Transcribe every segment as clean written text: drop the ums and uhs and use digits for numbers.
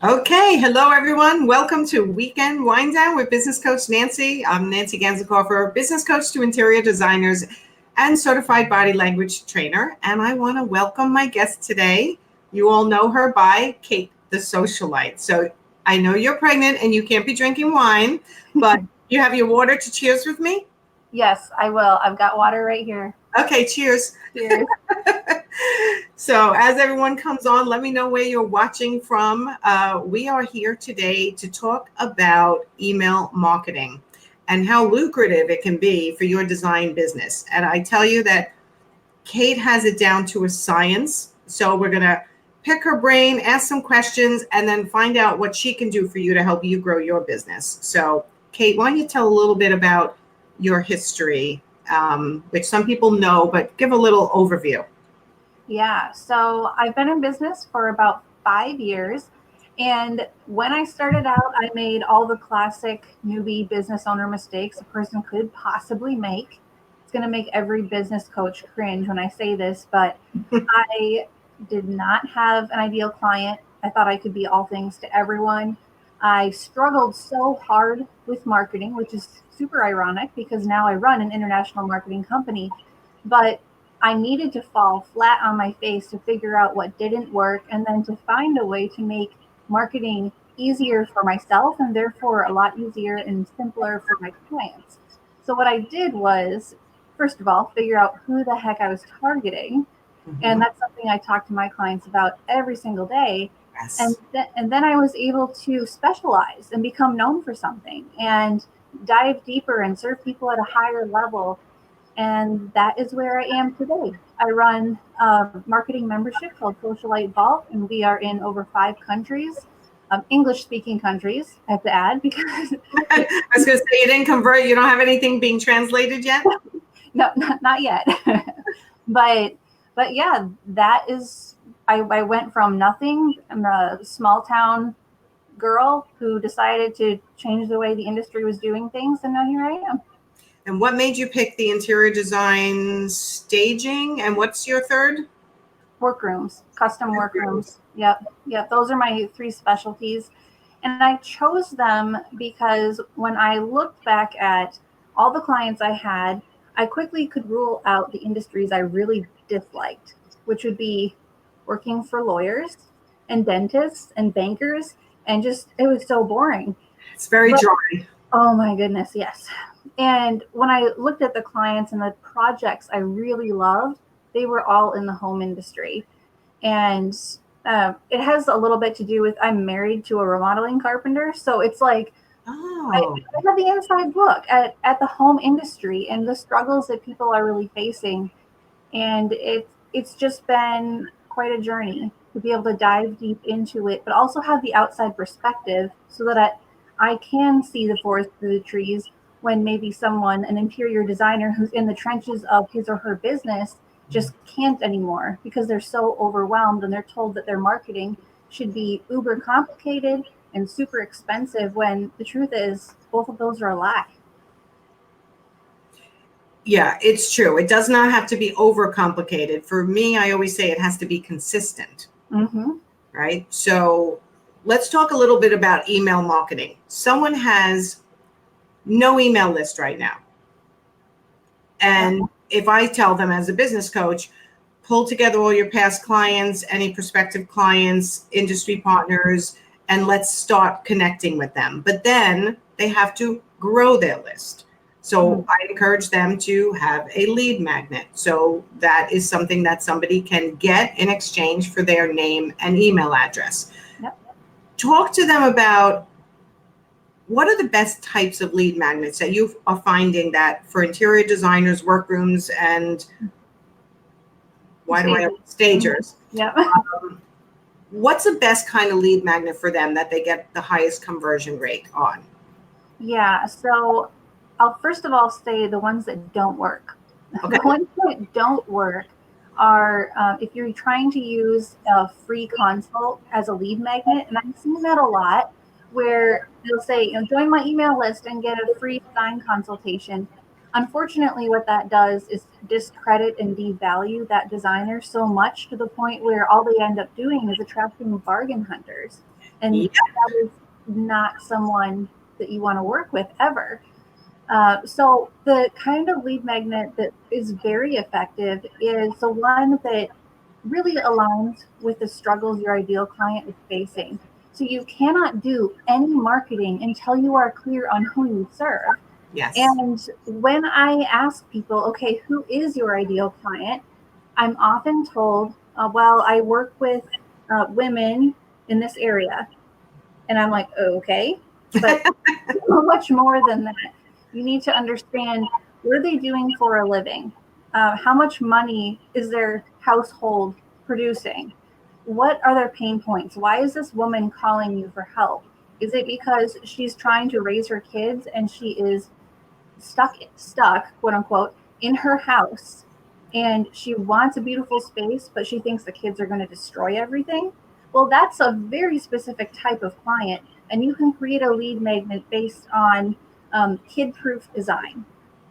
Okay, hello everyone. Welcome to Weekend Wind Down with Business Coach Nancy. I'm Nancy Ganzikoffer, business coach to interior designers and certified body language trainer. And I want to welcome my guest today. You all know her by Kate, the Socialite. So I know you're pregnant and you can't be drinking wine, but you have your water to cheers with me? Yes, I will. I've got water right here. Okay, cheers. Cheers. So as everyone comes on, let me know where you're watching from. We are here today to talk about email marketing and how lucrative it can be for your design business. And I tell you that Kate has it down to a science. So we're going to pick her brain, ask some questions, and then find out what she can do for you to help you grow your business. So Kate, why don't you tell a little bit about your history, which some people know, but give a little overview. Yeah, so I've been in business for about 5 years. And when I started out, I made all the classic newbie business owner mistakes a person could possibly make. It's going to make every business coach cringe when I say this, but I did not have an ideal client. I thought I could be all things to everyone. I struggled so hard with marketing, which is super ironic because now I run an international marketing company. But I needed to fall flat on my face to figure out what didn't work and then to find a way to make marketing easier for myself and therefore a lot easier and simpler for my clients. So, what I did was, first of all, figure out who the heck I was targeting. And that's something I talk to my clients about every single day. And, Yes. and then I was able to specialize and become known for something and dive deeper and serve people at a higher level, and that is where I am today. I run a marketing membership called Socialite Vault, and we are in over 5 countries, English-speaking countries. I have to add because I was going to say you didn't convert. You don't have anything being translated yet? no, not yet. but but yeah, that is. I went from nothing. I'm a small town girl who decided to change the way the industry was doing things, and now here I am. And what made you pick the interior design staging? And what's your third? Workrooms, custom workrooms. Yep. Those are my three specialties. And I chose them because when I looked back at all the clients I had, I quickly could rule out the industries I really disliked, which would be working for lawyers and dentists and bankers. And just, it was so boring. It's very But dry. oh my goodness, yes. And when I looked at the clients and the projects I really loved, they were all in the home industry. And it has a little bit to do with I'm married to a remodeling carpenter. So it's like Oh, I have the inside look at the home industry and the struggles that people are really facing. And it's just been quite a journey to be able to dive deep into it, but also have the outside perspective so that I can see the forest through the trees when maybe someone, an interior designer who's in the trenches of his or her business, just can't anymore because they're so overwhelmed and they're told that their marketing should be uber complicated and super expensive when the truth is both of those are a lie. yeah, it's true. It does not have to be overcomplicated. For me, I always say it has to be consistent, Mm-hmm. right? So let's talk a little bit about email marketing. Someone has no email list right now. Yep. And if I tell them as a business coach, pull together all your past clients, any prospective clients, industry partners, and let's start connecting with them. But then they have to grow their list. So I encourage them to have a lead magnet. So that is something that somebody can get in exchange for their name and email address. Yep. Talk to them about what are the best types of lead magnets that you are finding that for interior designers, workrooms, and why do I have stagers? Yep. What's the best kind of lead magnet for them that they get the highest conversion rate on? Yeah, so I'll first of all say the ones that don't work. Okay. The ones that don't work are if you're trying to use a free consult as a lead magnet, and I've seen that a lot where they'll say, join my email list and get a free design consultation. Unfortunately, what that does is discredit and devalue that designer so much to the point where all they end up doing is attracting bargain hunters. And Yeah. that is not someone that you want to work with ever. So the kind of lead magnet that is very effective is the one that really aligns with the struggles your ideal client is facing. So you cannot do any marketing until you are clear on who you serve. Yes. And when I ask people, okay, who is your ideal client? I'm often told, well, I work with women in this area. And I'm like, okay, but so much more than that. You need to understand, what are they doing for a living? How much money is their household producing? What are their pain points? Why is this woman calling you for help? Is it because she's trying to raise her kids and she is stuck, quote unquote, in her house, and she wants a beautiful space, but she thinks the kids are going to destroy everything? Well, that's a very specific type of client, and you can create a lead magnet based on kid-proof design.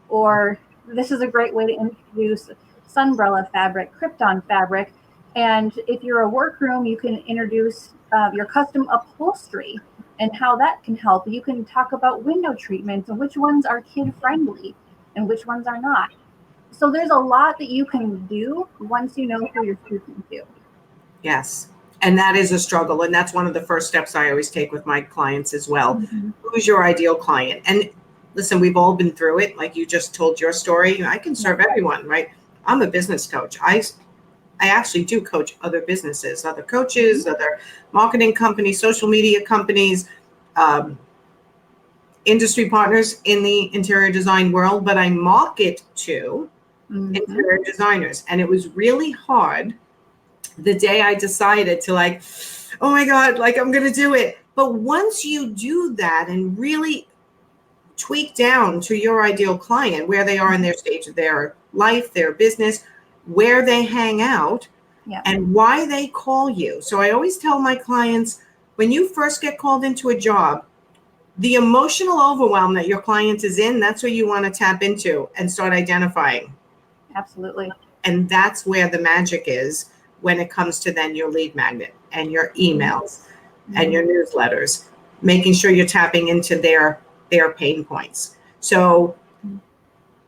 Or this is a great way to introduce sunbrella fabric, Krypton fabric. And if you're a workroom, you can introduce your custom upholstery and how that can help. You can talk about window treatments and which ones are kid friendly and which ones are not. So there's a lot that you can do once you know who you're speaking to. Yes. And that is a struggle. And that's one of the first steps I always take with my clients as well. Mm-hmm. Who's your ideal client? And listen, we've all been through it. Like you just told your story. I can serve everyone, right? I'm a business coach. I actually do coach other businesses, other coaches, other marketing companies, social media companies, industry partners in the interior design world, but I market to interior designers. And it was really hard the day I decided to, like, oh my God, like I'm going to do it. But once you do that and really tweak down to your ideal client, where they are in their stage of their life, their business, where they hang out, Yeah. and why they call you. So I always tell my clients, when you first get called into a job, the emotional overwhelm that your client is in, that's where you want to tap into and start identifying. Absolutely. And that's where the magic is when it comes to then your lead magnet and your emails and your newsletters, making sure you're tapping into their pain points. So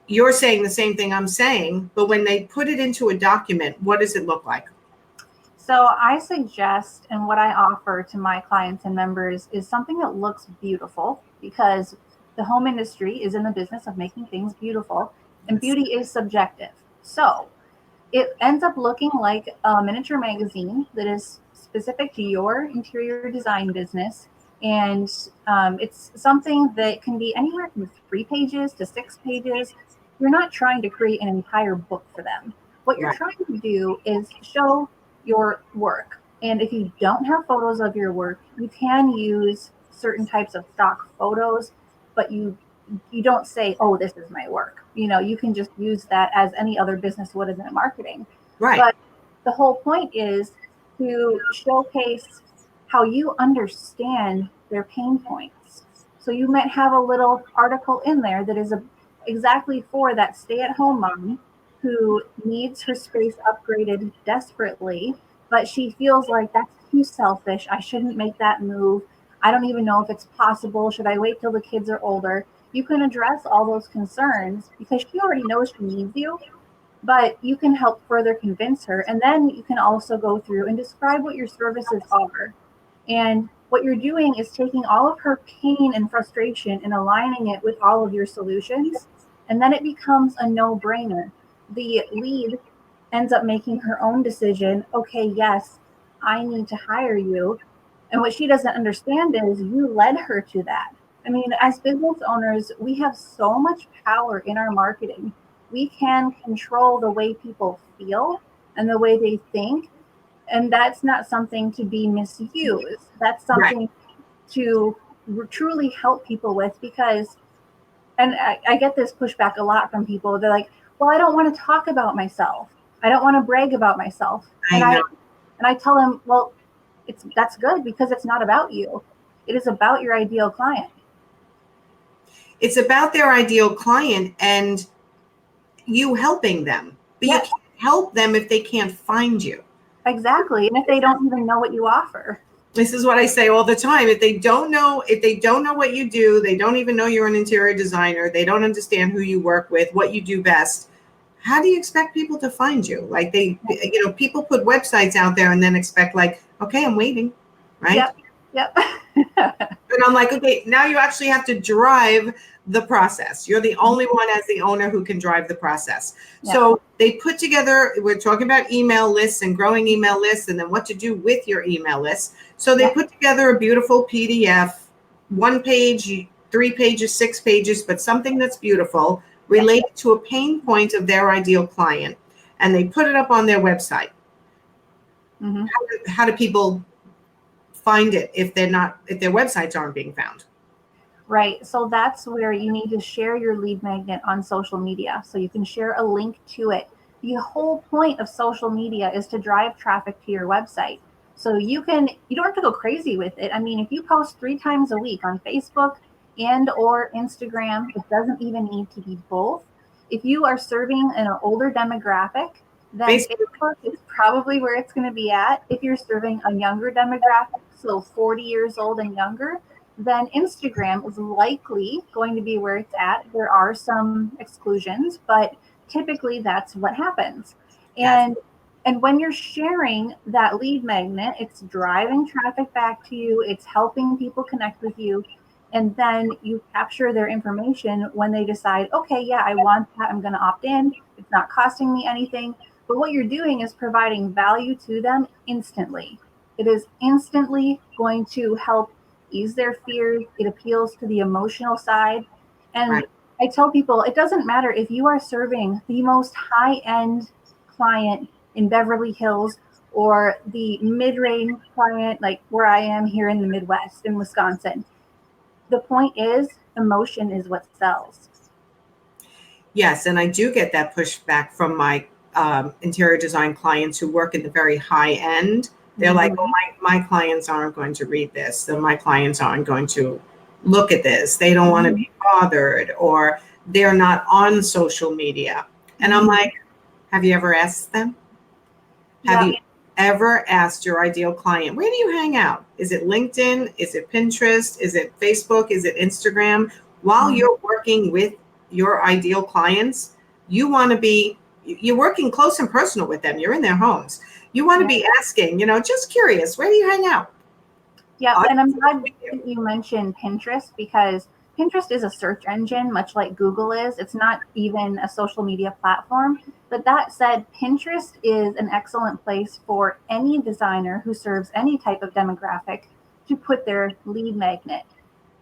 you're saying the same thing I'm saying, but when they put it into a document, what does it look like? So I suggest, and what I offer to my clients and members is something that looks beautiful, because the home industry is in the business of making things beautiful, and beauty is subjective. So it ends up looking like a miniature magazine that is specific to your interior design business. And it's something that can be anywhere from 3 pages to 6 pages. You're not trying to create an entire book for them. What you're Right. trying to do is show your work. And if you don't have photos of your work, you can use certain types of stock photos, but you don't say, oh, this is my work. You can just use that as any other business would in marketing. Right. But the whole point is to showcase how you understand their pain points. So you might have a little article in there that is exactly for that stay-at-home mom who needs her space upgraded desperately, but she feels like that's too selfish. I shouldn't make that move. I don't even know if it's possible. Should I wait till the kids are older? You can address all those concerns because she already knows she needs you, but you can help further convince her. And then you can also go through and describe what your services are. And what you're doing is taking all of her pain and frustration and aligning it with all of your solutions. And then it becomes a no-brainer. The lead ends up making her own decision. Okay, yes, I need to hire you. And what she doesn't understand is you led her to that. I mean, as business owners, we have so much power in our marketing. We can control the way people feel and the way they think. And that's not something to be misused. That's something to truly help people with, because, and I get this pushback a lot from people. They're like, well, I don't want to talk about myself. I don't want to brag about myself. I know. And I tell them, well, that's good, because it's not about you. It is about your ideal client. It's about their ideal client and you helping them. But you can't help them if they can't find you. Exactly. And if they don't even know what you offer. This is what I say all the time. If they don't know what you do, they don't even know you're an interior designer, they don't understand who you work with, what you do best, how do you expect people to find you? Like people put websites out there and then expect like, okay, I'm waiting, right? Yep. And I'm like, okay, now you actually have to drive the process. You're the only one as the owner who can drive the process. Yeah. So they put together, we're talking about email lists and growing email lists and then what to do with your email lists. So they put together a beautiful PDF, 1 page, 3 pages, 6 pages, but something that's beautiful, related to a pain point of their ideal client. And they put it up on their website. Mm-hmm. How do people find it if their websites aren't being found? Right. So that's where you need to share your lead magnet on social media. So you can share a link to it. The whole point of social media is to drive traffic to your website. So you don't have to go crazy with it. I mean, if you post 3 times a week on Facebook and or Instagram, it doesn't even need to be both. If you are serving an older demographic, then Facebook is probably where it's going to be at. If you're serving a younger demographic, so 40 years old and younger, then Instagram is likely going to be where it's at. There are some exclusions, but typically that's what happens. And when you're sharing that lead magnet, it's driving traffic back to you. It's helping people connect with you. And then you capture their information when they decide, okay, yeah, I want that. I'm going to opt in. It's not costing me anything. But what you're doing is providing value to them instantly. It is instantly going to help ease their fears. It appeals to the emotional side. And I tell people, it doesn't matter if you are serving the most high-end client in Beverly Hills or the mid-range client like where I am here in the Midwest in Wisconsin. The point is, emotion is what sells. Yes, and I do get that pushback from my interior design clients who work in the very high end. They're like, oh, my clients aren't going to read this. So my clients aren't going to look at this. They don't want to be bothered, or they're not on social media. And I'm like, have you ever asked them? Have you ever asked your ideal client, where do you hang out? Is it LinkedIn? Is it Pinterest? Is it Facebook? Is it Instagram? While you're working with your ideal clients, you're working close and personal with them. You're in their homes. You want to be asking, just curious, where do you hang out? Yeah, and I'm glad that you mentioned Pinterest, because Pinterest is a search engine, much like Google is. It's not even a social media platform. But that said, Pinterest is an excellent place for any designer who serves any type of demographic to put their lead magnet.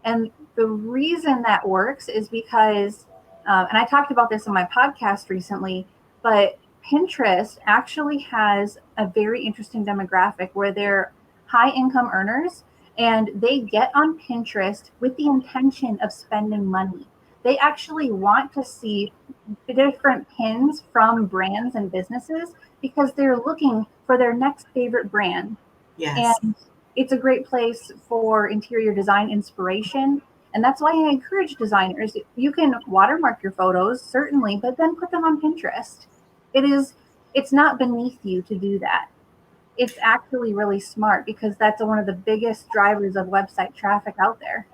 And the reason that works is because, and I talked about this in my podcast recently, but Pinterest actually has a very interesting demographic where they're high income earners, and they get on Pinterest with the intention of spending money. They actually want to see different pins from brands and businesses because they're looking for their next favorite brand. Yes. And it's a great place for interior design inspiration. And that's why I encourage designers. You can watermark your photos, certainly, but then put them on Pinterest. It's not beneath you to do that. It's actually really smart because that's one of the biggest drivers of website traffic out there.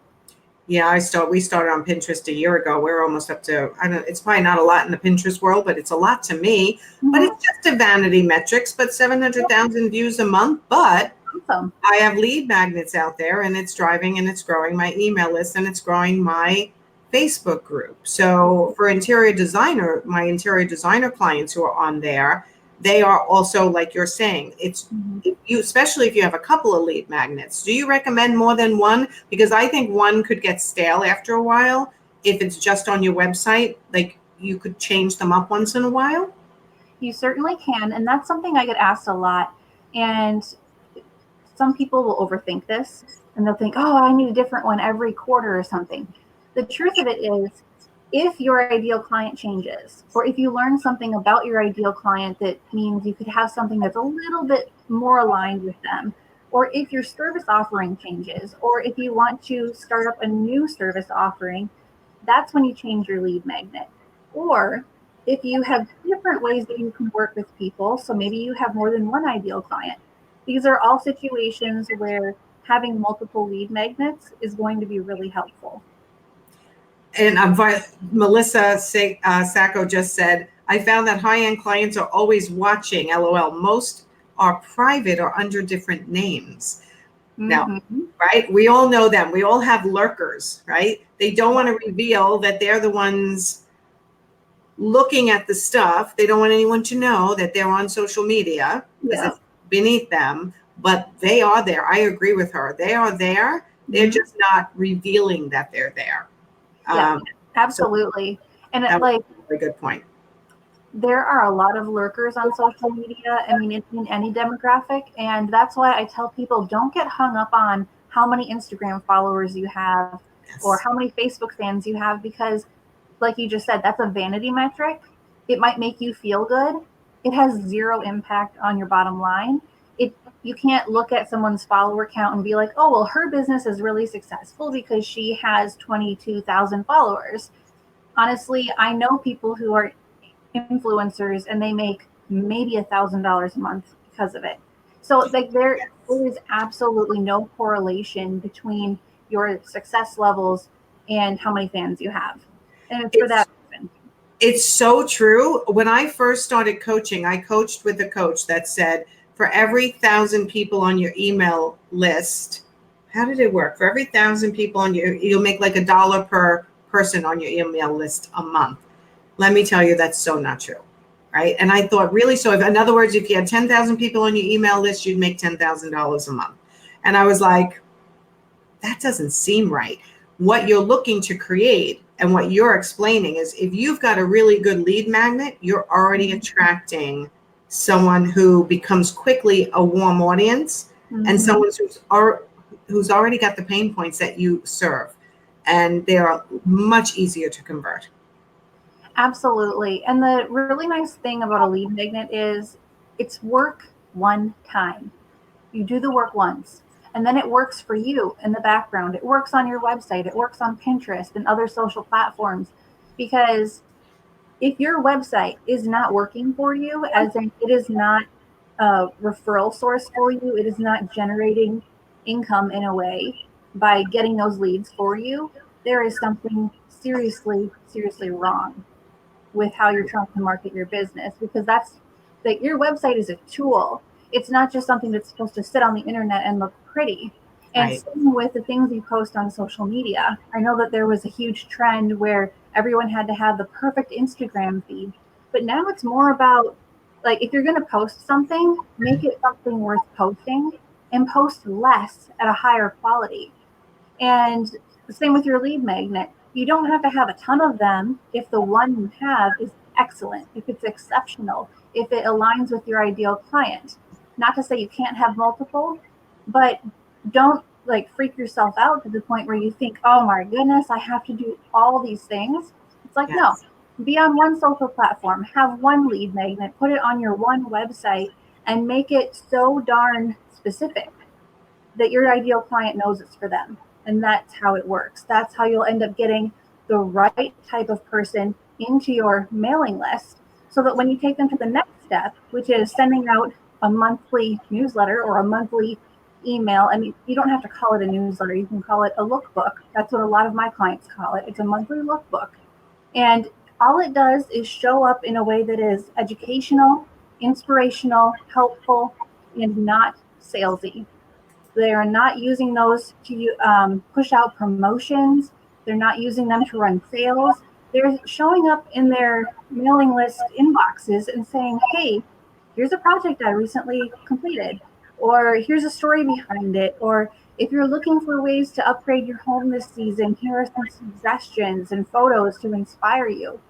Yeah, we started on Pinterest a year ago. We're almost up to, it's probably not a lot in the Pinterest world, but it's a lot to me. But it's just a vanity metrics, but 700,000 views a month. But awesome. I have lead magnets out there, and it's driving and it's growing my email list, and it's growing my Facebook group. So for my interior designer clients who are on there, they are also, like you're saying, especially if you have a couple of lead magnets. Do you recommend more than one? Because I think one could get stale after a while. If it's just on your website, like you could change them up once in a while. You certainly can. And that's something I get asked a lot. And some people will overthink this and they'll think, oh, I need a different one every quarter or something. The truth of it is, if your ideal client changes, or if you learn something about your ideal client that means you could have something that's a little bit more aligned with them, or if your service offering changes, or if you want to start up a new service offering, that's when you change your lead magnet. Or if you have different ways that you can work with people, so maybe you have more than one ideal client, these are all situations where having multiple lead magnets is going to be really helpful. And Melissa Sacco just said, I found that high-end clients are always watching, LOL. Most are private or under different names. Now, right? We all know them. We all have lurkers, right? They don't want to reveal that they're the ones looking at the stuff. They don't want anyone to know that they're on social media because it's beneath them, but they are there. I agree with her. They are there. They're just not revealing that they're there. Yeah, absolutely. And it's like, a very good point. There are a lot of lurkers on social media. I mean, it's in any demographic. And that's why I tell people, don't get hung up on how many Instagram followers you have or how many Facebook fans you have, because like you just said, that's a vanity metric. It might make you feel good. It has zero impact on your bottom line. You can't look at someone's follower count and be like, oh, well, her business is really successful because she has 22,000 followers. Honestly, I know people who are influencers and they make maybe $1,000 a month because of it. So like there is absolutely no correlation between your success levels and how many fans you have. And it's for that reason. It's so true. When I first started coaching, I coached with a coach that said, for every 1,000 people on your email list, how did it work? For every 1,000 people on you'll make like $1 per person on your email list a month. Let me tell you, that's so not true, right? And I thought, really? So in other words, if you had 10,000 people on your email list, you'd make $10,000 a month. And I was like, that doesn't seem right. What you're looking to create and what you're explaining is if you've got a really good lead magnet, you're already attracting someone who becomes quickly a warm audience and someone who's already got the pain points that you serve. And they're much easier to convert. Absolutely. And the really nice thing about a lead magnet is it's work one time. You do the work once, and then it works for you in the background. It works on your website. It works on Pinterest and other social platforms. Because if your website is not working for you, as in it is not a referral source for you, it is not generating income in a way by getting those leads for you, there is something seriously, seriously wrong with how you're trying to market your business, because that's like your website is a tool. It's not just something that's supposed to sit on the internet and look pretty. And same with the things you post on social media. I know that there was a huge trend where everyone had to have the perfect Instagram feed, but now it's more about like if you're going to post something, make it something worth posting and post less at a higher quality. And the same with your lead magnet. You don't have to have a ton of them if the one you have is excellent, if it's exceptional, if it aligns with your ideal client. Not to say you can't have multiple, but don't like freak yourself out to the point where you think, oh my goodness, I have to do all these things. It's like, no, be on one social platform, have one lead magnet, put it on your one website, and make it so darn specific that your ideal client knows it's for them. And that's how it works. That's how you'll end up getting the right type of person into your mailing list, so that when you take them to the next step, which is sending out a monthly newsletter or a monthly email. I mean, you don't have to call it a newsletter. You can call it a lookbook. That's what a lot of my clients call it. It's a monthly lookbook. And all it does is show up in a way that is educational, inspirational, helpful, and not salesy. They are not using those to push out promotions. They're not using them to run sales. They're showing up in their mailing list inboxes and saying, hey, here's a project I recently completed, or here's a story behind it, or if you're looking for ways to upgrade your home this season, here are some suggestions and photos to inspire you.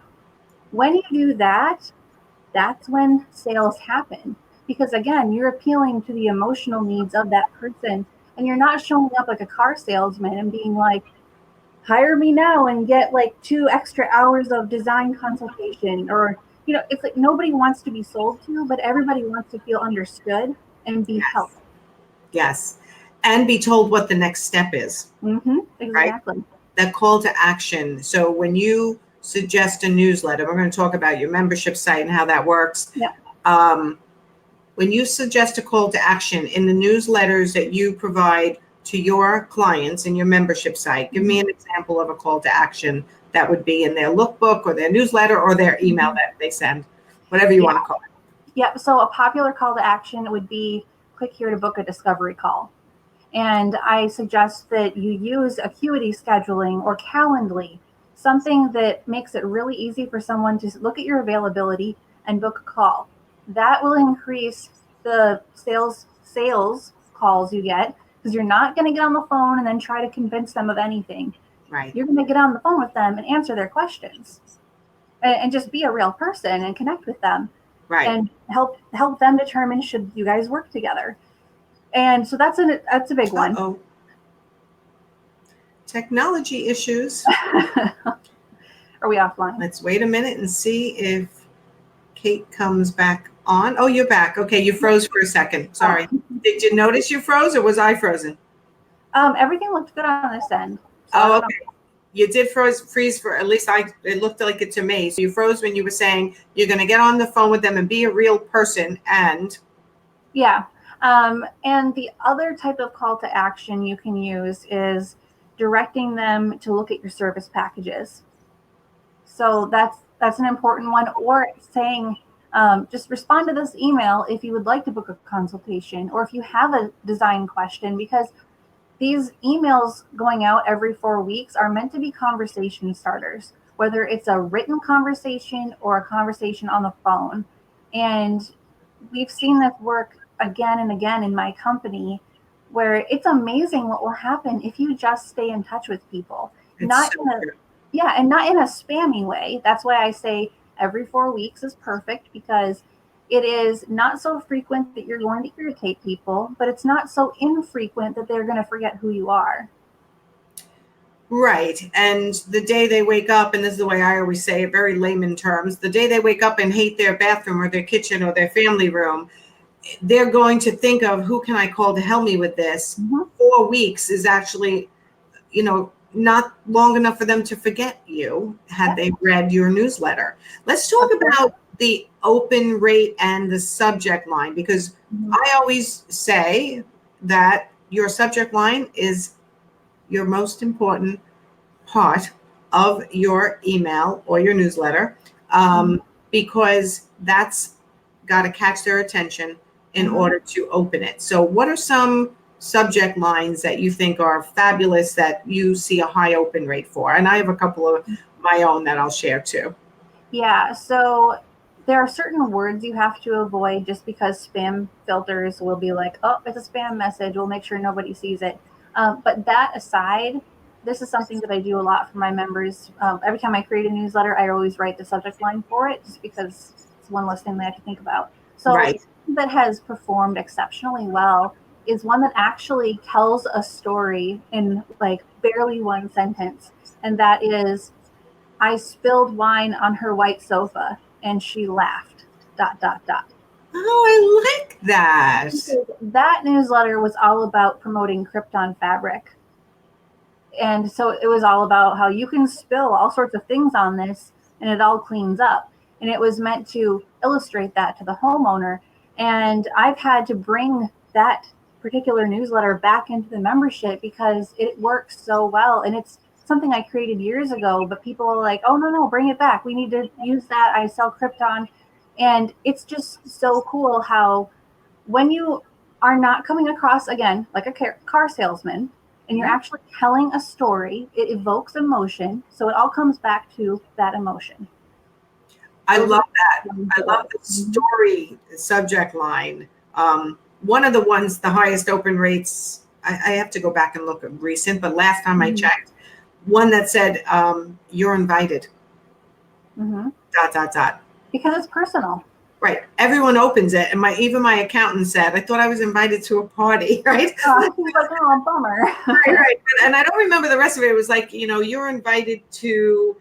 When you do that, that's when sales happen. Because again, you're appealing to the emotional needs of that person, and you're not showing up like a car salesman and being like, hire me now and get like 2 extra hours of design consultation. Or, it's like nobody wants to be sold to, but everybody wants to feel understood and be helped. Yes. And be told what the next step is. Exactly. Right? That call to action. So when you suggest a newsletter, we're going to talk about your membership site and how that works. Yeah. when you suggest a call to action in the newsletters that you provide to your clients in your membership site, give me an example of a call to action that would be in their lookbook or their newsletter or their email that they send, whatever you want to call it. Yeah, so a popular call to action would be click here to book a discovery call. And I suggest that you use Acuity scheduling or Calendly, something that makes it really easy for someone to look at your availability and book a call. That will increase the sales calls you get, because you're not going to get on the phone and then try to convince them of anything. Right. You're going to get on the phone with them and answer their questions and just be a real person and connect with them. Right. And help them determine should you guys work together. And so that's a big one. Uh-oh. Technology issues. Are we offline? Let's wait a minute and see if Kate comes back on. Oh, you're back. Okay, you froze for a second. Sorry. Did you notice you froze, or was I frozen? Everything looked good on this end. So oh, okay. You did freeze for, at least it looked like it to me. So you froze when you were saying you're going to get on the phone with them and be a real person and. Yeah. And the other type of call to action you can use is directing them to look at your service packages. So that's an important one. Or saying, just respond to this email if you would like to book a consultation, or if you have a design question, because these emails going out every 4 weeks are meant to be conversation starters, whether it's a written conversation or a conversation on the phone. And we've seen this work again and again in my company, where it's amazing what will happen if you just stay in touch with people. And not in a spammy way. That's why I say every 4 weeks is perfect, because it is not so frequent that you're going to irritate people, but it's not so infrequent that they're going to forget who you are. Right. And the day they wake up, and this is the way I always say it, very layman terms, the day they wake up and hate their bathroom or their kitchen or their family room, they're going to think of, who can I call to help me with this? 4 weeks is actually, not long enough for them to forget you had they read your newsletter. Let's talk about the open rate and the subject line, because I always say that your subject line is your most important part of your email or your newsletter, because that's got to catch their attention in order to open it. So what are some subject lines that you think are fabulous that you see a high open rate for? And I have a couple of my own that I'll share too. Yeah, so there are certain words you have to avoid, just because spam filters will be like, oh, it's a spam message, we'll make sure nobody sees it. But that aside, this is something that I do a lot for my members. Every time I create a newsletter, I always write the subject line for it, just because it's one less thing they have to think about. So that has performed exceptionally well is one that actually tells a story in like barely one sentence. And that is, I spilled wine on her white sofa and she laughed, ... Oh, I like that. That newsletter was all about promoting Krypton fabric. And so it was all about how you can spill all sorts of things on this and it all cleans up. And it was meant to illustrate that to the homeowner. And I've had to bring that particular newsletter back into the membership because it works so well. And it's something I created years ago, but people are like, oh, no, bring it back. We need to use that. I sell Krypton. And it's just so cool how when you are not coming across, again, like a car salesman, and you're actually telling a story, it evokes emotion. So it all comes back to that emotion. I love that. I love the story subject line. One of the ones, the highest open rates, I have to go back and look at recent, but last time I checked, one that said, you're invited, ... Because it's personal. Right. Everyone opens it. And even my accountant said, I thought I was invited to a party, right? She's like, oh, bummer. right. And I don't remember the rest of it. It was like, you're invited to,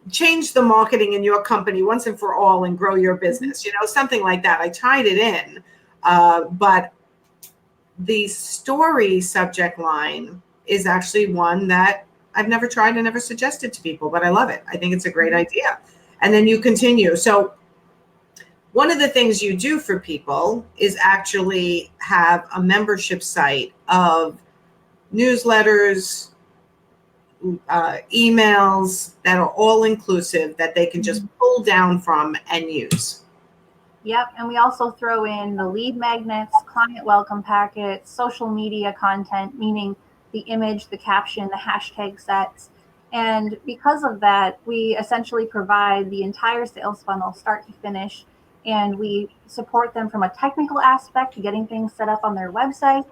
change the marketing in your company once and for all and grow your business, something like that. I tied it in. But the story subject line is actually one that I've never tried and never suggested to people, but I love it. I think it's a great idea. And then you continue. So one of the things you do for people is actually have a membership site of newsletters, emails that are all inclusive that they can just pull down from and use. Yep. And we also throw in the lead magnets, client welcome packets, social media content, meaning the image, the caption, the hashtag sets. And because of that, we essentially provide the entire sales funnel, start to finish. And we support them from a technical aspect, getting things set up on their website.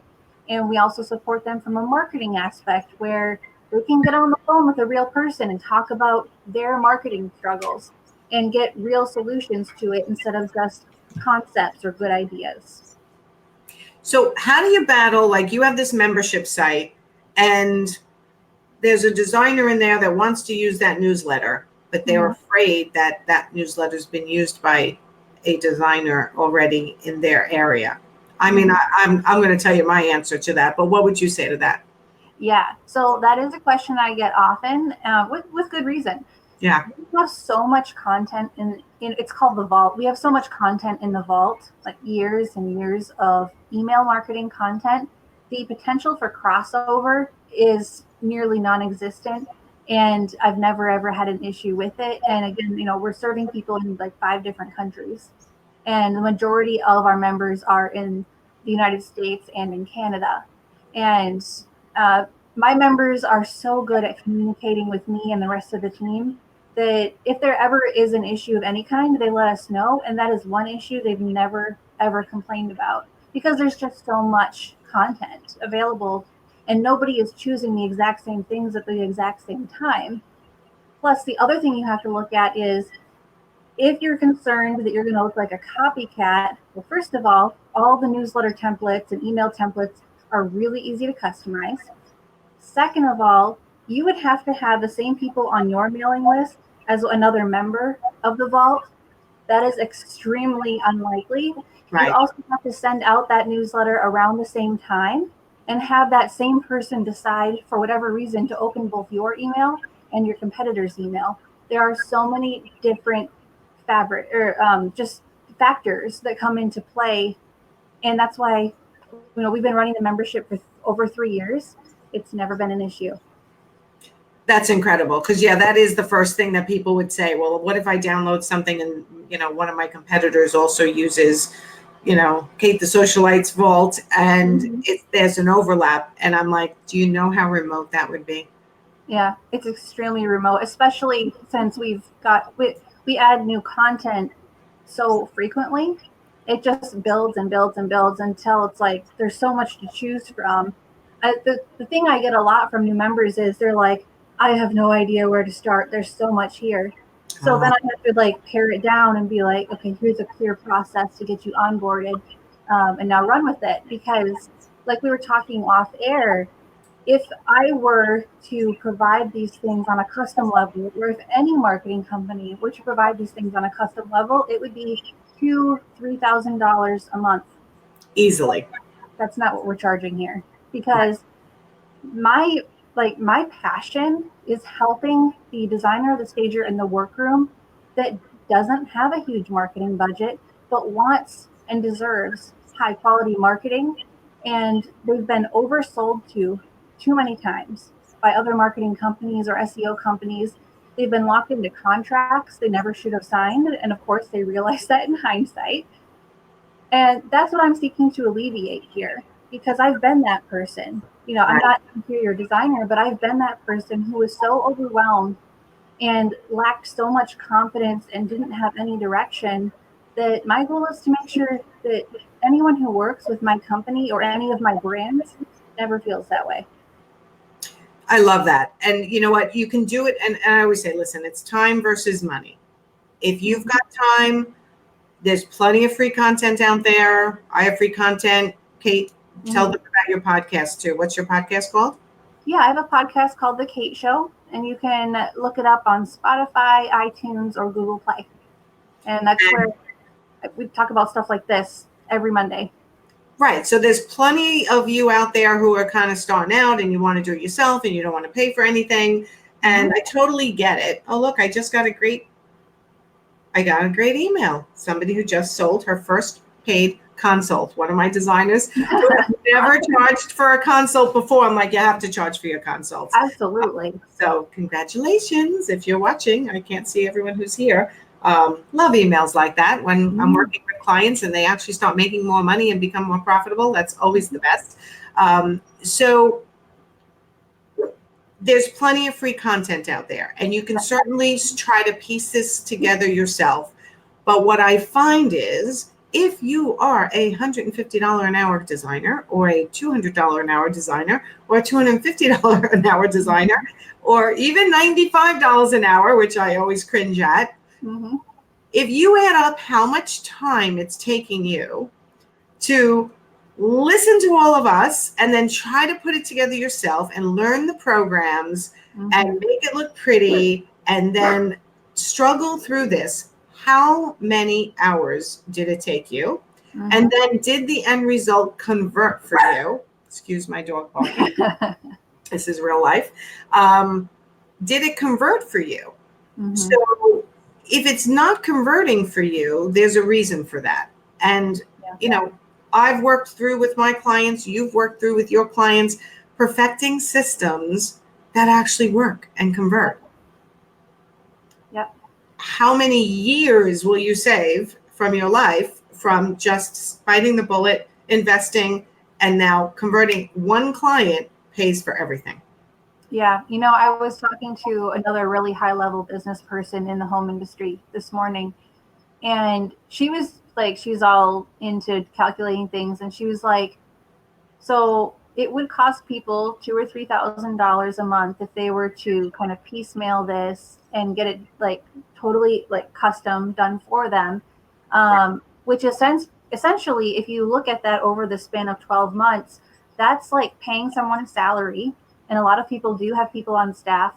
And we also support them from a marketing aspect where they can get on the phone with a real person and talk about their marketing struggles and get real solutions to it instead of just concepts or good ideas. So how do you battle, like you have this membership site and there's a designer in there that wants to use that newsletter, but they're afraid that that newsletter's been used by a designer already in their area. I mean, I'm going to tell you my answer to that, but what would you say to that? Yeah, so that is a question I get often with good reason. Yeah. We have so much content in it's called the vault. We have so much content in the vault, like years and years of email marketing content. The potential for crossover is nearly non-existent, and I've never ever had an issue with it. And again, we're serving people in like 5 different countries, and the majority of our members are in the United States and in Canada. And uh, my members are so good at communicating with me and the rest of the team that if there ever is an issue of any kind, they let us know. And that is one issue they've never, ever complained about because there's just so much content available and nobody is choosing the exact same things at the exact same time. Plus, the other thing you have to look at is if you're concerned that you're going to look like a copycat, well, first of all the newsletter templates and email templates are really easy to customize. Second of all, you would have to have the same people on your mailing list as another member of the vault. That is extremely unlikely. Right. You also have to send out that newsletter around the same time and have that same person decide for whatever reason to open both your email and your competitor's email. There are so many different just factors that come into play. And that's why, we've been running the membership for over 3 years. It's never been an issue. That's incredible. Because that is the first thing that people would say. Well, what if I download something and, one of my competitors also uses, Kate the Socialite's vault and there's an overlap. And I'm like, do you know how remote that would be? Yeah, it's extremely remote, especially since we add new content so frequently. It just builds and builds and builds until it's like there's so much to choose from. The thing I get a lot from new members is they're like, I have no idea where to start. There's so much here. So then I have to like pare it down and be like, okay, here's a clear process to get you onboarded, and now run with it. Because like we were talking off air, if I were to provide these things on a custom level, or if any marketing company were to provide these things on a custom level, it would be $2,000-$3,000 a month. Easily. That's not what we're charging here, because my passion is helping the designer, the stager, and the workroom that doesn't have a huge marketing budget, but wants and deserves high quality marketing. And they've been oversold to too many times by other marketing companies or SEO companies. They've been locked into contracts they never should have signed. And of course, they realize that in hindsight. And that's what I'm seeking to alleviate here, because I've been that person. I'm not an interior designer, but I've been that person who was so overwhelmed and lacked so much confidence and didn't have any direction, that my goal is to make sure that anyone who works with my company or any of my brands never feels that way. I love that. And you know what? You can do it. And I always say, listen, it's time versus money. If you've got time, there's plenty of free content out there. I have free content. Kate, tell them about your podcast too. What's your podcast called? Yeah, I have a podcast called The Kate Show, and you can look it up on Spotify, iTunes, or Google Play. And that's where we talk about stuff like this every Monday. Right. So there's plenty of you out there who are kind of starting out and you want to do it yourself and you don't want to pay for anything. And I totally get it. Oh, look, I just got a great I got a great email. Somebody who just sold her first paid consult. One of my designers who has never charged for a consult before. I'm like, you have to charge for your consults. Absolutely. So congratulations if you're watching. I can't see everyone who's here. Love emails like that when I'm working with clients and they actually start making more money and become more profitable. That's always the best. So there's plenty of free content out there, and you can certainly try to piece this together yourself. But what I find is if you are a $150 an hour designer or a $200 an hour designer or a $250 an hour designer or even $95 an hour, which I always cringe at, if you add up how much time it's taking you to listen to all of us and then try to put it together yourself and learn the programs and make it look pretty and then struggle through this, how many hours did it take you? And then did the end result convert for you? Excuse my dog barking. This is real life. Did it convert for you? So if it's not converting for you, there's a reason for that. And, you know, I've worked through with my clients, you've worked through with your clients, perfecting systems that actually work and convert. Yep. How many years will you save from your life from just biting the bullet, investing, and now converting? One client pays for everything. Yeah. You know, I was talking to another really high level business person in the home industry this morning, and she was like, she's all into calculating things. And she was like, so it would cost people $2,000 or $3,000 a month if they were to kind of piecemeal this and get it like totally like custom done for them. Which essentially, if you look at that over the span of 12 months, that's like paying someone a salary. And a lot of people do have people on staff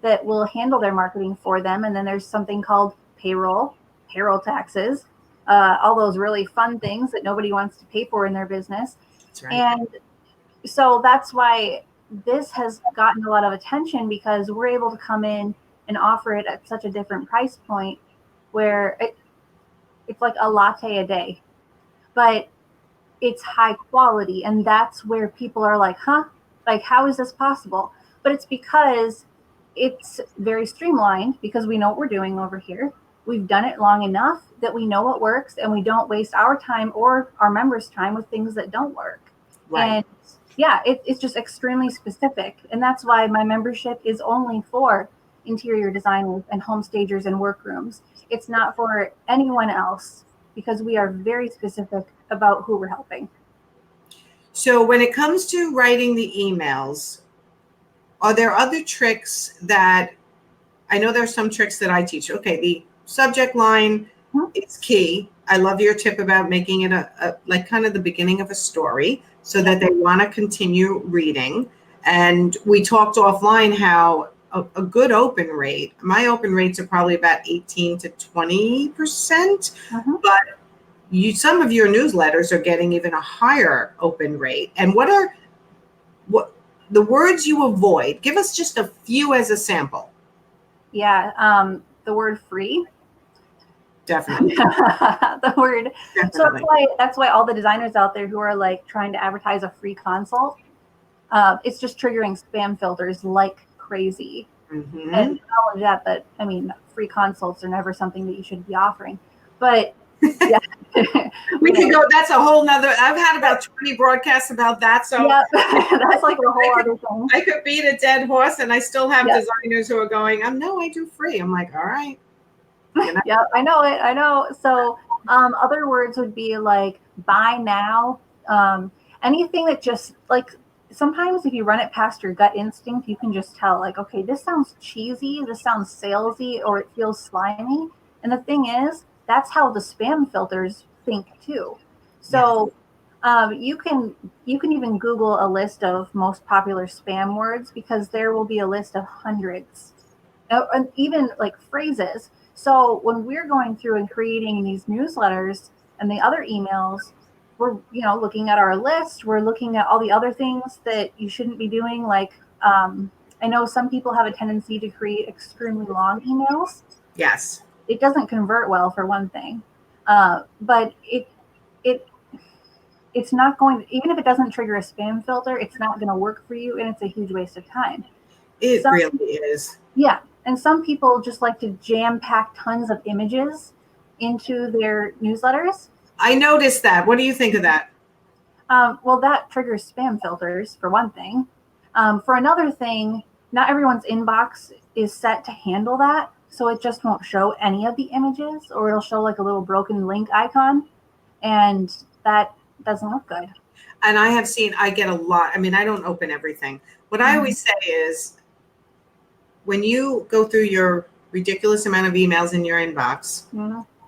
that will handle their marketing for them. And then there's something called payroll taxes, all those really fun things that nobody wants to pay for in their business. That's right. And so that's why this has gotten a lot of attention, because we're able to come in and offer it at such a different price point where it's like a latte a day, but it's high quality. And that's where people are like, huh, like, how is this possible? But it's because it's very streamlined, because we know what we're doing over here. We've done it long enough that we know what works, and we don't waste our time or our members' time with things that don't work. Right. And yeah, it's just extremely specific. And that's why my membership is only for interior designers and home stagers and workrooms. It's not for anyone else, because we are very specific about who we're helping. So when it comes to writing the emails, are there other tricks that, I know there's some tricks that I teach. Okay, the subject line is key. I love your tip about making it a like kind of the beginning of a story so that they want to continue reading. And we talked offline how a good open rate, my open rates are probably about 18 to 20%, but some of your newsletters are getting even a higher open rate. And what the words you avoid? Give us just a few as a sample. Yeah, the word free. Definitely. The word. Definitely. So that's why all the designers out there who are like trying to advertise a free consult, it's just triggering spam filters like crazy. And not only that, but I mean, free consults are never something that you should be offering. But yeah. We can go, that's a whole nother, I've had about 20 broadcasts about that. So yeah, that's like a whole other thing. I could beat a dead horse, and I still have designers who are going, no, I do free. I'm like, all right. Yeah, I know it. I know. So other words would be like buy now. Anything that just like, sometimes if you run it past your gut instinct, you can just tell like, okay, this sounds cheesy, this sounds salesy, or it feels slimy. And the thing is, that's how the spam filters think too. So you can even Google a list of most popular spam words, because there will be a list of hundreds, and even like phrases. So when we're going through and creating these newsletters and the other emails, we're looking at our list. We're looking at all the other things that you shouldn't be doing. Like I know some people have a tendency to create extremely long emails. Yes. it doesn't convert well for one thing. But it it's not going to, even if it doesn't trigger a spam filter, it's not going to work for you, and it's a huge waste of time. It really is. Yeah, and some people just like to jam pack tons of images into their newsletters. I noticed that. What do you think of that? Well, that triggers spam filters for one thing. For another thing, not everyone's inbox is set to handle that, so it just won't show any of the images, or it'll show like a little broken link icon, and that doesn't look good. And I have seen, I get a lot. I mean, I don't open everything. What I always say is, when you go through your ridiculous amount of emails in your inbox,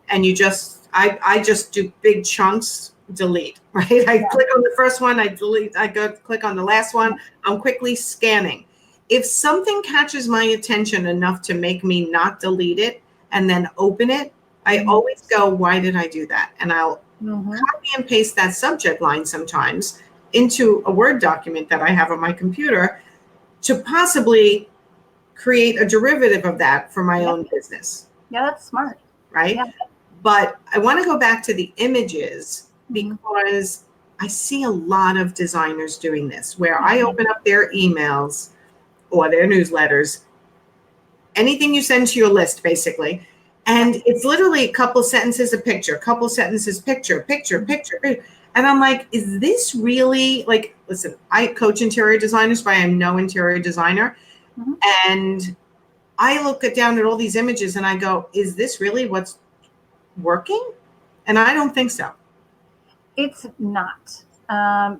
and you just, I just do big chunks, delete, right? I click on the first one, I delete, I go click on the last one, I'm quickly scanning. If something catches my attention enough to make me not delete it and then open it, I always go, why did I do that? And I'll copy and paste that subject line sometimes into a Word document that I have on my computer to possibly create a derivative of that for my own business. Yeah, that's smart. Right? Yeah. But I want to go back to the images because I see a lot of designers doing this, where I open up their emails or their newsletters, anything you send to your list, basically, and it's literally a couple sentences, a picture, couple sentences, picture. And I'm like, is this really, like, listen, I coach interior designers, but I am no interior designer. And I look down at all these images and I go, is this really what's working? And I don't think so. It's not,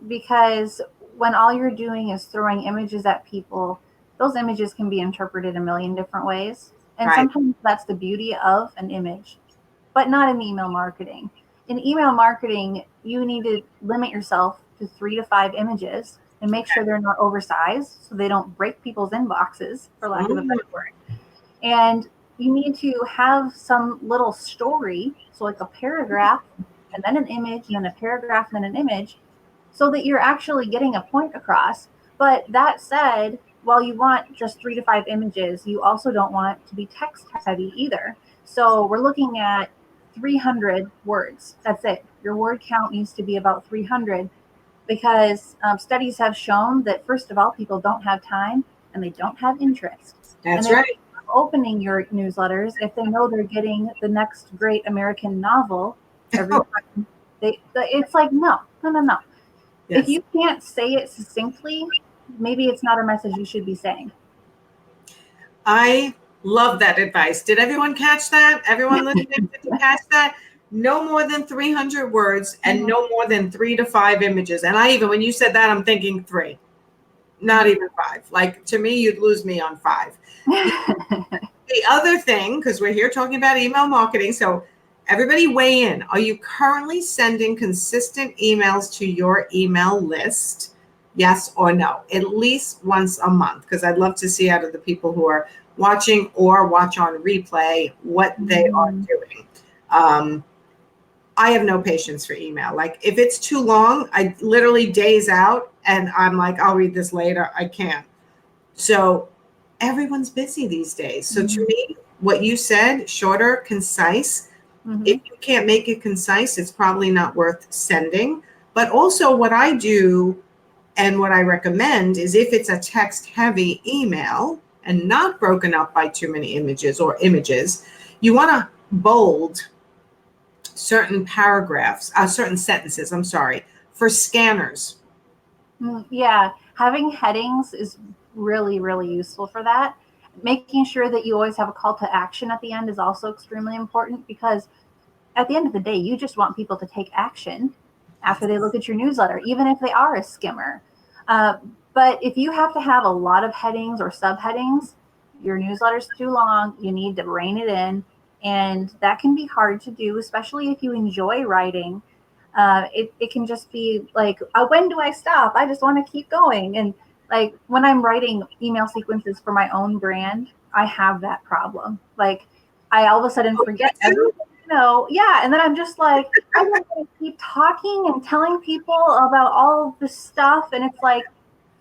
because when all you're doing is throwing images at people, those images can be interpreted a million different ways. And sometimes that's the beauty of an image, but not in email marketing. In email marketing, you need to limit yourself to 3 to 5 images and make sure they're not oversized so they don't break people's inboxes, for lack of a better word. And you need to have some little story, so like a paragraph and then an image and then a paragraph and then an image, so that you're actually getting a point across. But that said, while you want just 3 to 5 images, you also don't want it to be text heavy either. So we're looking at 300 words. That's it. Your word count needs to be about 300, because studies have shown that, first of all, people don't have time and they don't have interest. That's right. Opening your newsletters, if they know they're getting the next great American novel every time, it's like, no. Yes. If you can't say it succinctly, maybe it's not a message you should be saying. I love that advice. Did everyone catch that? Everyone listening, did you catch that? No more than 300 words and no more than 3 to 5 images. And I even, when you said that, I'm thinking 3, not even 5. Like, to me, you'd lose me on 5. The other thing, because we're here talking about email marketing, so everybody weigh in. Are you currently sending consistent emails to your email list? Yes or no? At least once a month, because I'd love to see out of the people who are watching or watch on replay what they are doing. I have no patience for email. Like, if it's too long, I literally days out and I'm like, I'll read this later. I can't. So everyone's busy these days. So to me, what you said, shorter, concise. If you can't make it concise, it's probably not worth sending. But also what I do and what I recommend is, if it's a text heavy email and not broken up by too many images, you want to bold certain paragraphs, certain sentences, for scanners. Yeah, having headings is really, really useful for that. Making sure that you always have a call to action at the end is also extremely important, because at the end of the day, you just want people to take action after they look at your newsletter, even if they are a skimmer. But if you have to have a lot of headings or subheadings, your newsletter's too long, you need to rein it in. And that can be hard to do, especially if you enjoy writing. It can just be like, when do I stop? I just want to keep going. And like, when I'm writing email sequences for my own brand, I have that problem. Like, I all of a sudden forget everything. And then I'm just like, I'm going to keep talking and telling people about all this stuff. And it's like,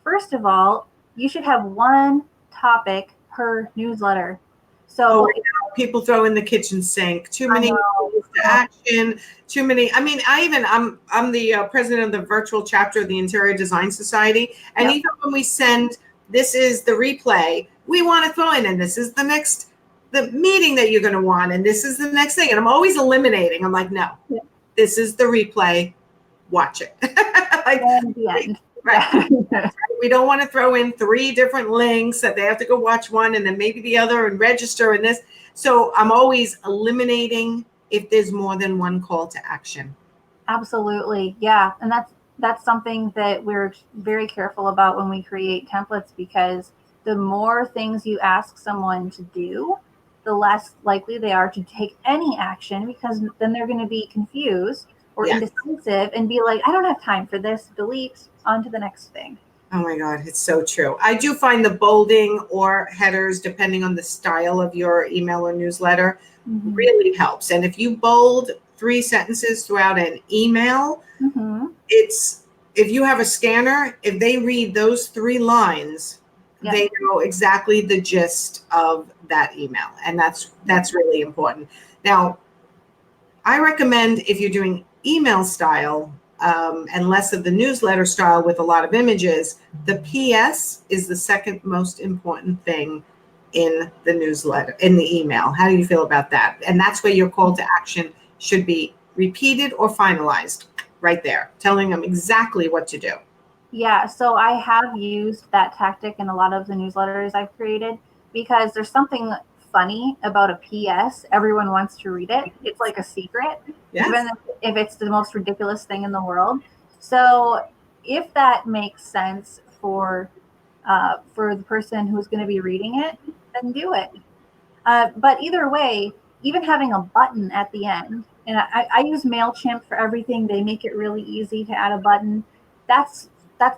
first of all, you should have one topic per newsletter. So people throw in the kitchen sink, too many calls to action, too many. I mean, I'm the president of the virtual chapter of the Interior Design Society. And even when we send, this is the replay, we want to throw in, and this is the meeting that you're going to want, and this is the next thing. And I'm always eliminating. I'm like, no, this is the replay. Watch it. Like, the end. Right. We don't want to throw in 3 different links that they have to go watch one and then maybe the other and register and this. So I'm always eliminating if there's more than one call to action. Absolutely. Yeah. And that's something that we're very careful about when we create templates, because the more things you ask someone to do, the less likely they are to take any action, because then they're going to be confused or indecisive and be like, I don't have time for this, delete, on to the next thing. Oh my God, it's so true. I do find the bolding or headers, depending on the style of your email or newsletter, really helps. And if you bold 3 sentences throughout an email, it's, if you have a scanner, if they read those 3 lines, they know exactly the gist of that email. And that's really important. Now, I recommend, if you're doing email style and less of the newsletter style with a lot of images, the PS is the second most important thing in the newsletter, in the email. How do you feel about that? And that's where your call to action should be repeated or finalized right there, telling them exactly what to do. Yeah, so I have used that tactic in a lot of the newsletters I've created, because there's something funny about a PS. Everyone wants to read it. It's like a secret, even if it's the most ridiculous thing in the world. So if that makes sense for the person who's going to be reading it, then do it. But either way, even having a button at the end, and I use MailChimp for everything. They make it really easy to add a button. That's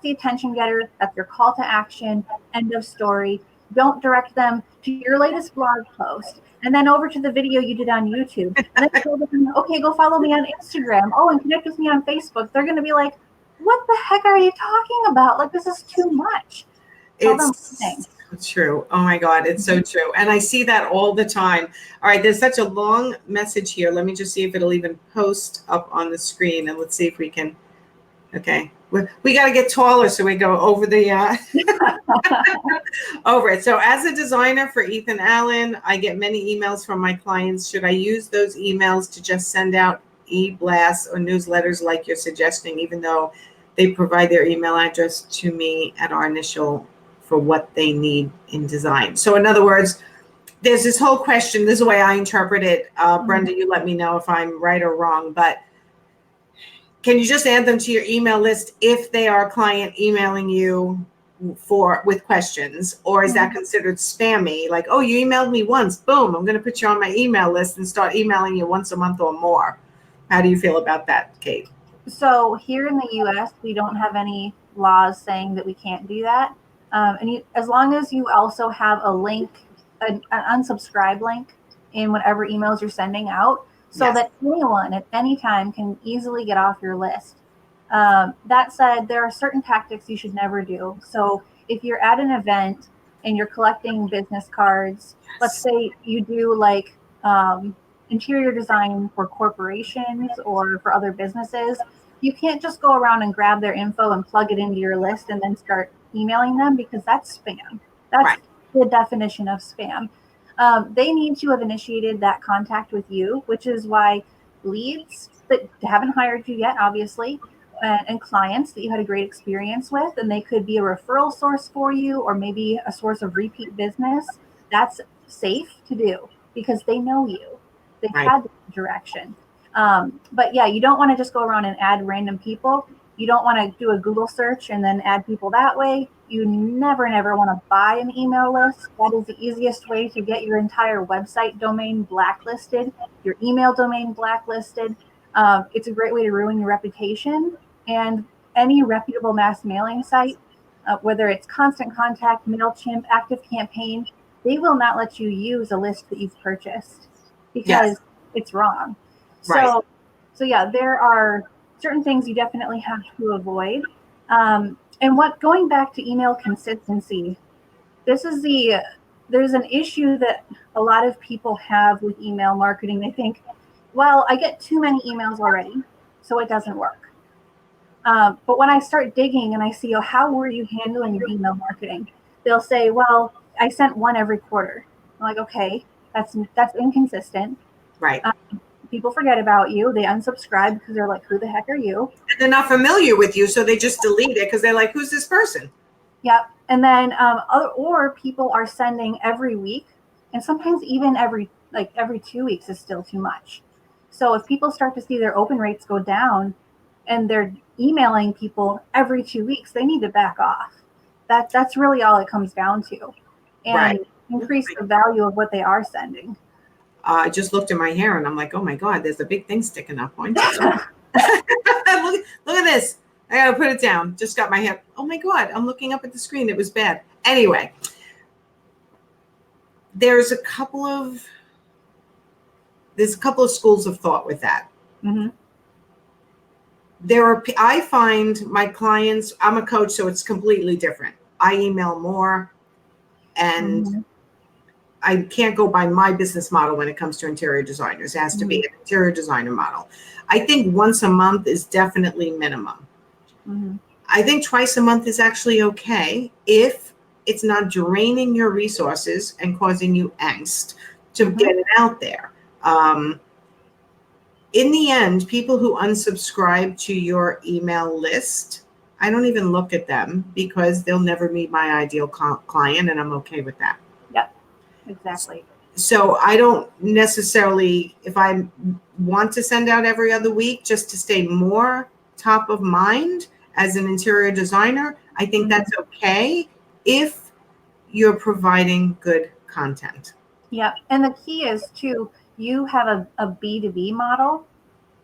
the attention getter. That's your call to action. End of story. Don't direct them to your latest blog post and then over to the video you did on YouTube. And then tell them, okay, go follow me on Instagram. Oh, and connect with me on Facebook. They're going to be like, what the heck are you talking about? Like, this is too much. It's true. Oh my God, it's so true. And I see that all the time. All right, there's such a long message here. Let me just see if it'll even post up on the screen, and let's see if we can. Okay, we got to get taller so we go over the over it. So as a designer for Ethan Allen, I get many emails from my clients. Should I use those emails to just send out e-blasts or newsletters like you're suggesting, even though they provide their email address to me at our initial for what they need in design? So in other words, there's this whole question. This is the way I interpret it. Brenda, you let me know if I'm right or wrong, but can you just add them to your email list if they are a client emailing you with questions, or is that considered spammy? Like, oh, you emailed me once, boom, I'm going to put you on my email list and start emailing you once a month or more. How do you feel about that, Kate? So here in the U.S., we don't have any laws saying that we can't do that. As long as you also have a link, an unsubscribe link in whatever emails you're sending out, so that anyone at any time can easily get off your list. That said, there are certain tactics you should never do. So if you're at an event and you're collecting business cards, let's say you do like interior design for corporations or for other businesses, you can't just go around and grab their info and plug it into your list and then start emailing them, because that's spam. That's the definition of spam. They need to have initiated that contact with you, which is why leads that haven't hired you yet, obviously, and clients that you had a great experience with, and they could be a referral source for you or maybe a source of repeat business. That's safe to do because they know you. They've had the direction. But yeah, you don't want to just go around and add random people. You don't want to do a Google search and then add people that way. You never want to buy an email list. That is the easiest way to get your entire website domain blacklisted, your email domain blacklisted. It's a great way to ruin your reputation. And any reputable mass mailing site, whether it's Constant Contact, MailChimp, ActiveCampaign, they will not let you use a list that you've purchased because it's wrong. So yeah, there are certain things you definitely have to avoid. And going back to email consistency, this is the there's an issue that a lot of people have with email marketing. They think, well, I get too many emails already, so it doesn't work. But when I start digging and I see, oh, how were you handling your email marketing? They'll say, well, I sent one every quarter. I'm like, okay, that's inconsistent. Right. People forget about you. They unsubscribe because they're like, who the heck are you? And they're not familiar with you, so they just delete it because they're like, who's this person? Yep. And then, or people are sending every week, and sometimes even every 2 weeks is still too much. So if people start to see their open rates go down and they're emailing people every 2 weeks, they need to back off. That's really all it comes down to. And Right. increase the value of what they are sending. I just looked at my hair and I'm like, oh my God, there's a big thing sticking up. look at this. I gotta put it down. Just got my hair. Oh my God, I'm looking up at the screen. It was bad. Anyway, there's a couple of schools of thought with that. Mm-hmm. I find my clients, I'm a coach, so it's completely different. I email more, and Mm-hmm. I can't go by my business model when it comes to interior designers. It has to be an interior designer model. I think once a month is definitely minimum. Mm-hmm. I think twice a month is actually okay if it's not draining your resources and causing you angst to get it out there. In the end, people who unsubscribe to your email list, I don't even look at them because they'll never meet my ideal client, and I'm okay with that. Yep, exactly. So I don't necessarily, if I want to send out every other week just to stay more top of mind as an interior designer, I think that's okay if you're providing good content. Yeah, and the key is too, you have a B2B model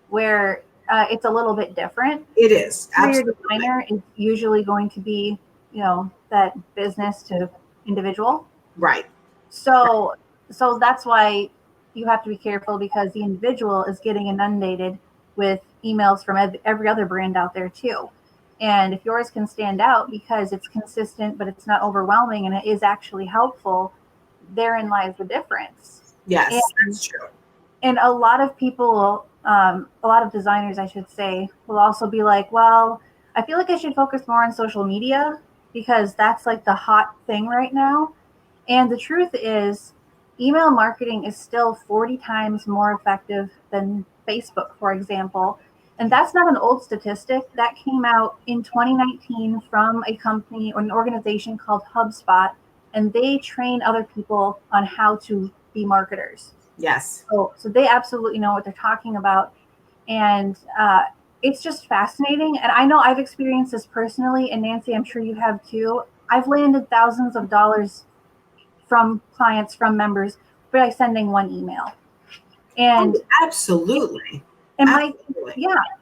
where it's a little bit different. It is. Interior Absolutely. designer is usually going to be, that business to individual. Right. So that's why you have to be careful, because the individual is getting inundated with emails from every other brand out there too. And if yours can stand out because it's consistent, but it's not overwhelming and it is actually helpful, therein lies the difference. Yes, that's true. And a lot of people, a lot of designers, I should say, will also be like, well, I feel like I should focus more on social media because that's like the hot thing right now. And the truth is, email marketing is still 40 times more effective than Facebook, for example. And that's not an old statistic. That came out in 2019 from a company or an organization called HubSpot, and they train other people on how to be marketers. Yes. So they absolutely know what they're talking about. And it's just fascinating. And I know I've experienced this personally, and Nancy, I'm sure you have too. I've landed thousands of dollars from clients, from members, by sending one email. And absolutely. And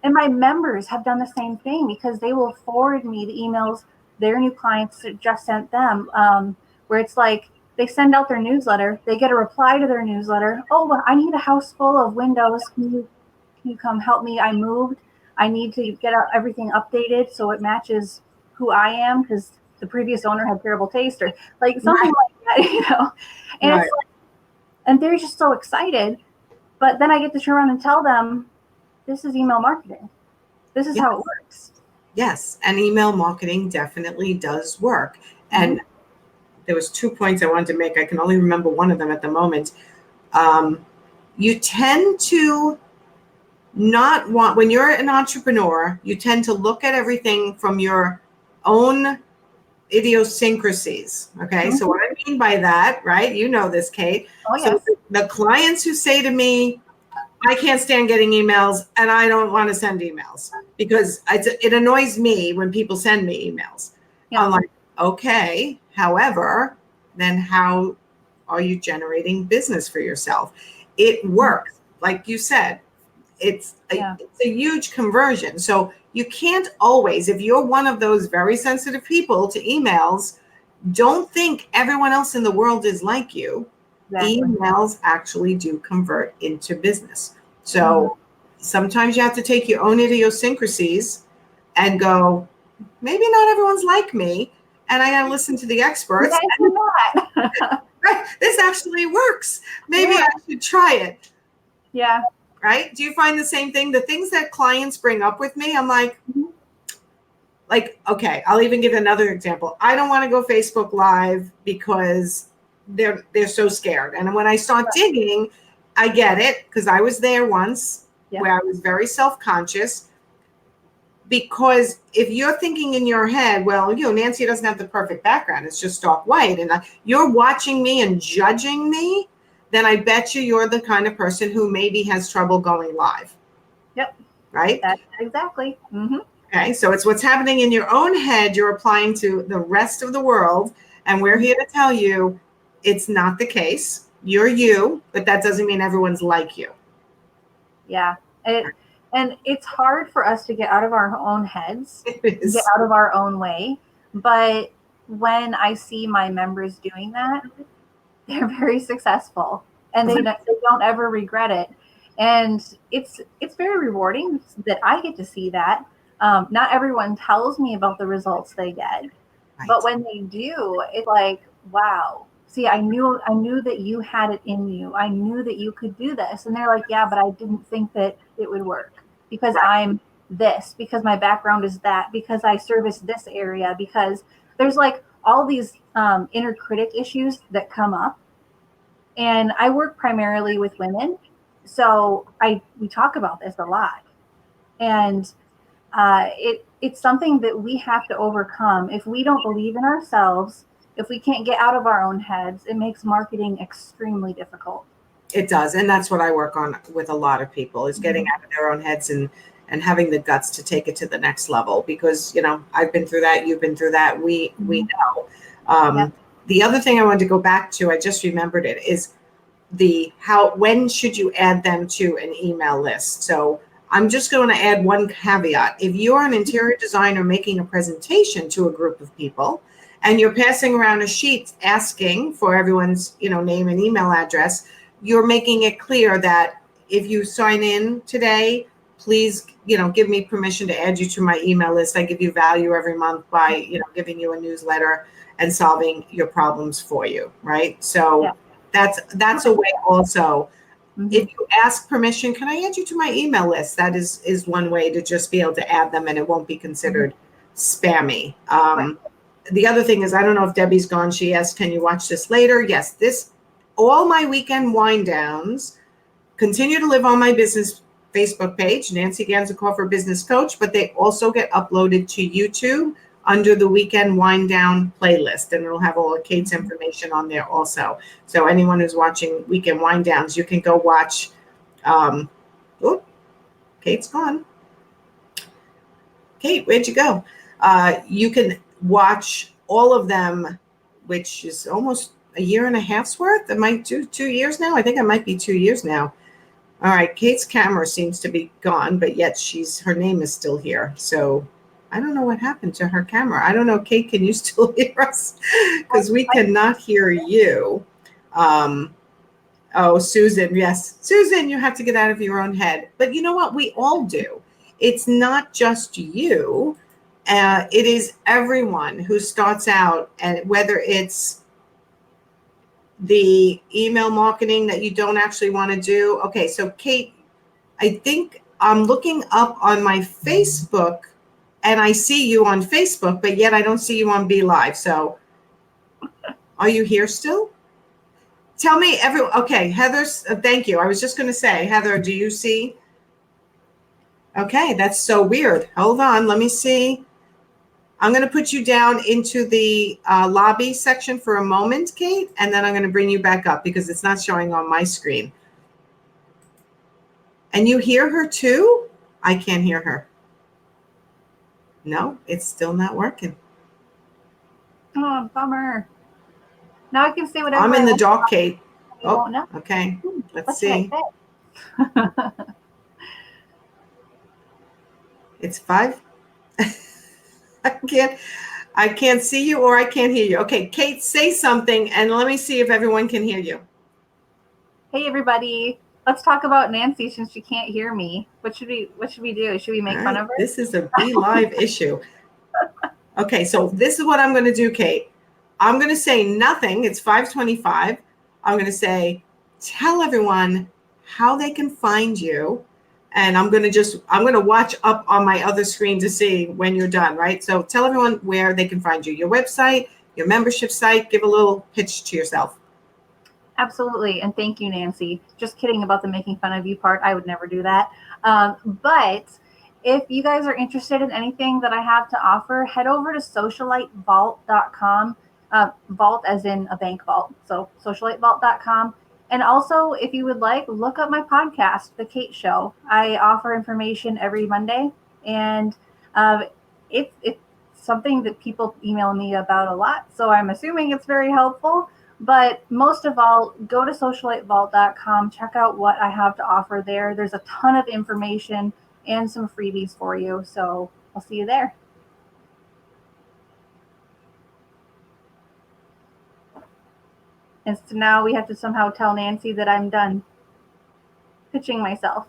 my members have done the same thing, because they will forward me the emails their new clients just sent them, where it's like they send out their newsletter, they get a reply to their newsletter. Oh, I need a house full of windows. Can you come help me? I moved. I need to get everything updated so it matches who I am, because the previous owner had terrible taste, or like something like that, And it's like, and they're just so excited. But then I get to turn around and tell them, this is email marketing. This is how it works. Yes, and email marketing definitely does work. And there was 2 points I wanted to make. I can only remember one of them at the moment. You tend to not want, when you're an entrepreneur, you tend to look at everything from your own idiosyncrasies. Okay. So what I mean by that, right? You know this, Kate. Oh, yes. So the clients who say to me, I can't stand getting emails and I don't want to send emails because it annoys me when people send me emails. Yeah. I'm like, okay, however, then how are you generating business for yourself? It works. Like you said, it's a huge conversion. So you can't always, if you're one of those very sensitive people to emails, don't think everyone else in the world is like you. Exactly. Emails actually do convert into business. So sometimes you have to take your own idiosyncrasies and go, maybe not everyone's like me, and I got to listen to the experts. right, this actually works. Maybe I should try it. Yeah. Right? Do you find the same thing? The things that clients bring up with me, I'm like, okay, I'll even give another example. I don't want to go Facebook Live because they're so scared. And when I start digging, I get it, because I was there once where I was very self-conscious. Because if you're thinking in your head, well, Nancy doesn't have the perfect background, it's just stark white, and you're watching me and judging me, then I bet you're the kind of person who maybe has trouble going live. Yep. Right? That's exactly. Mm-hmm. Okay, so it's what's happening in your own head you're applying to the rest of the world, and we're here to tell you it's not the case. You're you, but that doesn't mean everyone's like you. Yeah. And it's hard for us to get out of our own heads, It is. get out of our own way. But when I see my members doing that, they're very successful, and they don't ever regret it. And it's very rewarding that I get to see that. Not everyone tells me about the results they get, but when they do, it's like, wow. See, I knew that you had it in you. I knew that you could do this. And they're like, yeah, but I didn't think that it would work because I'm this, because my background is that, because I service this area, because there's like all these inner critic issues that come up. And I work primarily with women. So we talk about this a lot. And it's something that we have to overcome. If we don't believe in ourselves, if we can't get out of our own heads, it makes marketing extremely difficult. It does. And that's what I work on with a lot of people, is getting out of their own heads and having the guts to take it to the next level. Because, I've been through that. You've been through that. We know. The other thing I wanted to go back to, I just remembered it, is when should you add them to an email list? So I'm just going to add one caveat. If you're an interior designer making a presentation to a group of people and you're passing around a sheet asking for everyone's, name and email address, you're making it clear that if you sign in today, please, give me permission to add you to my email list. I give you value every month by, giving you a newsletter and solving your problems for you, right? So that's a way also. If you ask permission, can I add you to my email list? That is one way to just be able to add them, and it won't be considered spammy. The other thing is, I don't know if Debbie's gone. She asked, can you watch this later? Yes, all my weekend wind downs continue to live on my business Facebook page, Nancy Ganzikoffer Business Coach, but they also get uploaded to YouTube under the Weekend Wind Down playlist, and it'll have all of Kate's information on there also. So anyone who's watching Weekend Wind Downs, you can go watch. Kate's gone. Kate, where'd you go? You can watch all of them, which is almost a year and a half's worth. It might do 2 years now. I think it might be 2 years now. All right, Kate's camera seems to be gone, but yet her name is still here. So I don't know what happened to her camera. I don't know, Kate, can you still hear us? Because we cannot hear you. Susan, yes. Susan, you have to get out of your own head. But you know what? We all do. It's not just you. It is everyone who starts out, and whether it's the email marketing that you don't actually want to do. Okay, so Kate, I think I'm looking up on my Facebook, and I see you on Facebook, but yet I don't see you on Be Live. So are you here still? Tell me, okay, Heather, thank you. I was just going to say, Heather, do you see? Okay, that's so weird. Hold on, let me see. I'm going to put you down into the lobby section for a moment, Kate, and then I'm going to bring you back up because it's not showing on my screen. And you hear her too? I can't hear her. No, it's still not working. Oh, bummer. Now I can say whatever. I'm in the dark, Kate. Oh, no. Okay. Let's see. It's 5. I can't see you, or I can't hear you. Okay, Kate, say something, and let me see if everyone can hear you. Hey, everybody. Let's talk about Nancy since she can't hear me. What should we do? Should we make fun of her? This is a Be Live issue. Okay, so this is what I'm going to do, Kate. I'm going to say nothing. It's 5:25. I'm going to say, tell everyone how they can find you. And I'm going to watch up on my other screen to see when you're done, right? So tell everyone where they can find you, your website, your membership site. Give a little pitch to yourself. Absolutely. And thank you, Nancy. Just kidding about the making fun of you part. I would never do that. But if you guys are interested in anything that I have to offer, head over to socialitevault.com. Vault as in a bank vault. So socialitevault.com. And also, if you would like, look up my podcast, The Kate Show. I offer information every Monday. And it's something that people email me about a lot. So I'm assuming it's very helpful. But most of all, go to socialitevault.com, check out what I have to offer there. There's a ton of information and some freebies for you. So I'll see you there. And so now we have to somehow tell Nancy that I'm done pitching myself.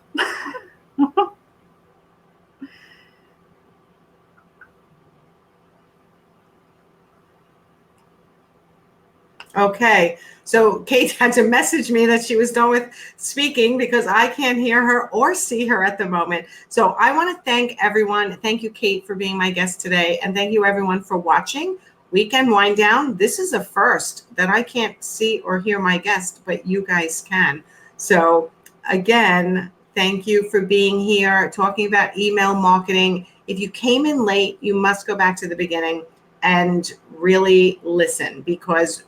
Okay, so Kate had to message me that she was done with speaking because I can't hear her or see her at the moment. So I want to thank everyone. Thank you, Kate, for being my guest today. And thank you, everyone, for watching Weekend Wind Down. This is a first that I can't see or hear my guest, but you guys can. So again, thank you for being here, talking about email marketing. If you came in late, you must go back to the beginning and really listen, because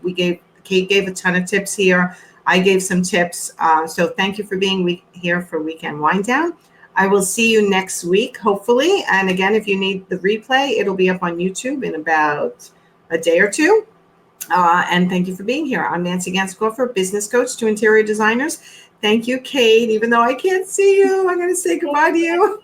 Kate gave a ton of tips here. I gave some tips. So thank you for being here for Weekend Wind Down. I will see you next week, hopefully. And again, if you need the replay, it'll be up on YouTube in about a day or two. And thank you for being here. I'm Nancy Ganskoffer, business coach to interior designers. Thank you, Kate. Even though I can't see you, I'm going to say goodbye to you.